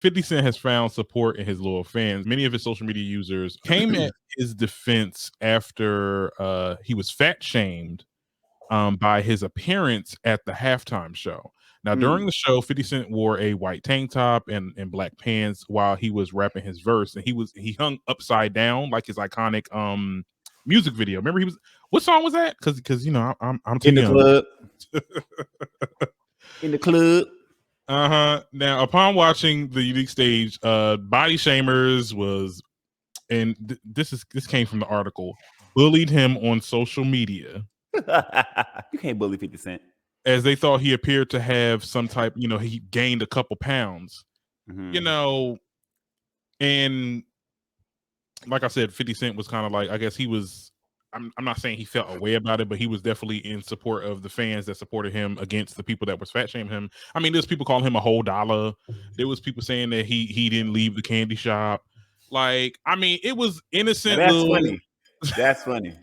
50 Cent has found support in his loyal fans. Many of his social media users came at his defense after he was fat shamed by his appearance at the halftime show. Now, during the show, 50 Cent wore a white tank top and black pants while he was rapping his verse, and he hung upside down like his iconic music video. Remember, what song was that? Because I'm too in the young. club. In the club. Now, upon watching the unique stage, body shamers was, and this came from the article, bullied him on social media. You can't bully 50 Cent. As they thought he appeared to have some type, he gained a couple pounds, and like I said, 50 Cent was kind of like, I guess he was, I'm not saying he felt a way about it, but he was definitely in support of the fans that supported him against the people that was fat shaming him. I mean, there's people calling him a whole dollar. There was people saying that he didn't leave the candy shop. Like, I mean, it was innocent. Funny. That's funny.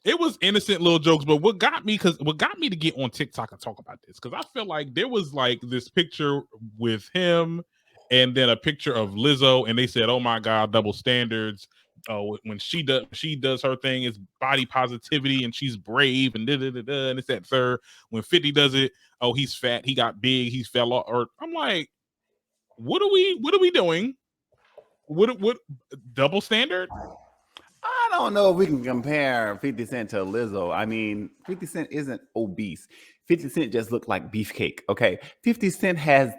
It was innocent little jokes, but what got me to get on TikTok and talk about this, because I feel like there was like this picture with him and then a picture of Lizzo, and they said, "Oh my God, double standards." When she does her thing, it's body positivity, and she's brave, and and it's that third. When 50 does it, oh, he's fat, he got big, he fell off. Or I'm like, what are we doing? What double standard? I don't know if we can compare 50 Cent to Lizzo. I mean, 50 Cent isn't obese. 50 Cent just looked like beefcake. Okay. 50 Cent has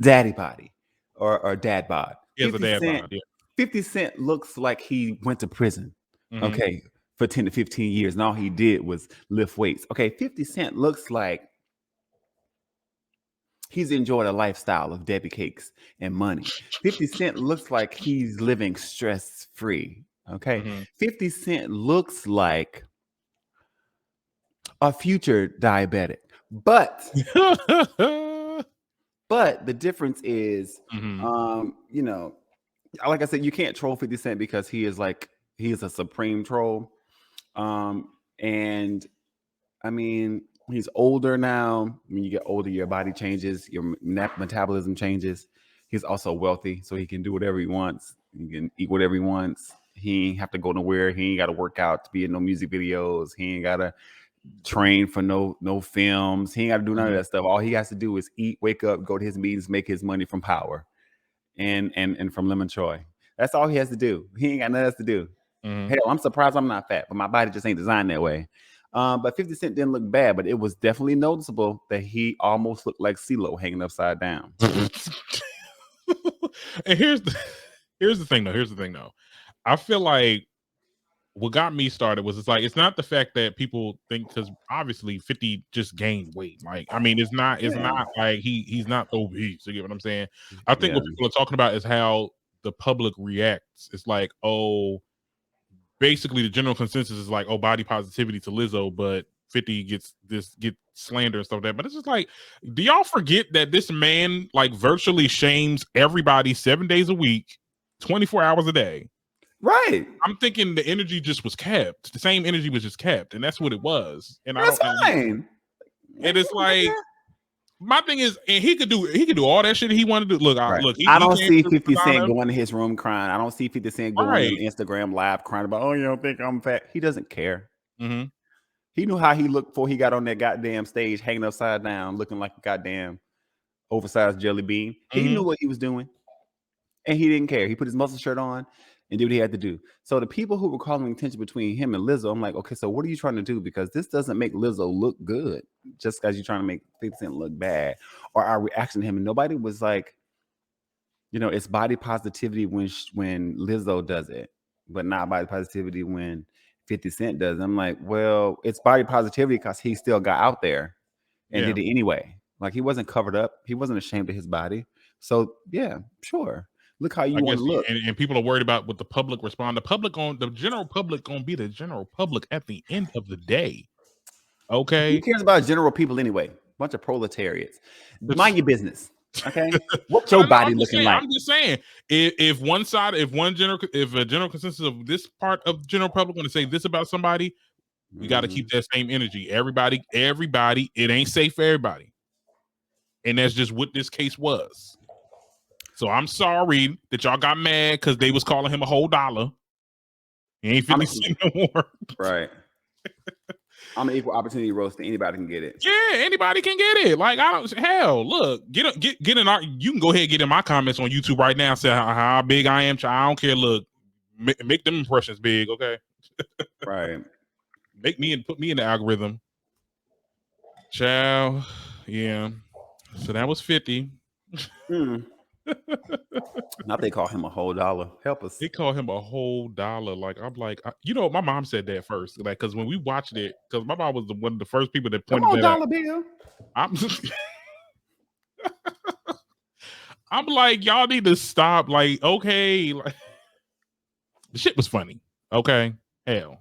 daddy body or dad bod. He has a dad bod, yeah. 50 Cent looks like he went to prison, okay, for 10 to 15 years. And all he did was lift weights. Okay. 50 Cent looks like he's enjoyed a lifestyle of Debbie cakes and money. 50 Cent looks like he's living stress-free. Okay. 50 Cent looks like a future diabetic. But the difference is, like I said, you can't troll 50 Cent because he is a supreme troll. And I mean, he's older now. When you get older, your body changes, your metabolism changes. He's also wealthy, so he can do whatever he wants. He can eat whatever he wants. He ain't have to go nowhere. He ain't got to work out to be in no music videos. He ain't got to train for no films. He ain't got to do none of that stuff. All he has to do is eat, wake up, go to his meetings, make his money from Power and from Lemon Troy. That's all he has to do. He ain't got nothing else to do. Hell, I'm surprised I'm not fat, but my body just ain't designed that way. But 50 Cent didn't look bad, but it was definitely noticeable that he almost looked like CeeLo hanging upside down. And here's the thing though. I feel like what got me started was it's not the fact that people think, because obviously 50 just gained weight. Like, I mean, it's not like he's not obese. You get what I'm saying? I think what people are talking about is how the public reacts. It's like, oh, basically the general consensus is like, oh, body positivity to Lizzo, but 50 gets slander and stuff like that. But it's just like, do y'all forget that this man like virtually shames everybody 7 days a week, 24 hours a day? Right. I'm thinking the energy just was kept. The same energy was just kept, and that's what it was. And that's fine. And it's like, my thing is, and he could do all that shit he wanted to do. Look, right. Look. I don't see 50 Cent going to his room crying. I don't see 50 Cent going on Instagram live crying about, oh, you don't think I'm fat? He doesn't care. He knew how he looked before he got on that goddamn stage, hanging upside down, looking like a goddamn oversized jelly bean. He knew what he was doing, and he didn't care. He put his muscle shirt on and did what he had to do. So the people who were calling attention between him and Lizzo, I'm like, okay, so what are you trying to do? Because this doesn't make Lizzo look good just because you're trying to make 50 Cent look bad, or our reaction to him. And nobody was like, it's body positivity when Lizzo does it, but not body positivity when 50 Cent does. I'm like, well, it's body positivity because he still got out there and did it anyway. Like, he wasn't covered up. He wasn't ashamed of his body. So yeah, sure. Look how you want to look. And people are worried about what the public respond. The general public gonna be the general public at the end of the day. Okay. Who cares about general people anyway? Bunch of proletariats. Mind your business. Okay. What's your body looking like? I'm just saying, if a general consensus of this part of the general public want to say this about somebody, we got to keep that same energy. Everybody, it ain't safe for everybody. And that's just what this case was. So I'm sorry that y'all got mad because they was calling him a whole dollar. He ain't 50 Cent no more. Right. I'm an equal opportunity roaster. Anybody can get it. Yeah, anybody can get it. Like, I don't, hell, look, get in our, you can go ahead and get in my comments on YouTube right now. Say how big I am. I don't care. Look, make them impressions big, okay? Right. Make me and put me in the algorithm. Child, yeah. So that was 50. Now they call him a whole dollar. Help us. They call him a whole dollar. Like, I'm like, you know, my mom said that first. Like, because when we watched it, because my mom was one of the first people that pointed that out. Bill. I'm like, y'all need to stop. Like, okay, like, the shit was funny. Okay, hell.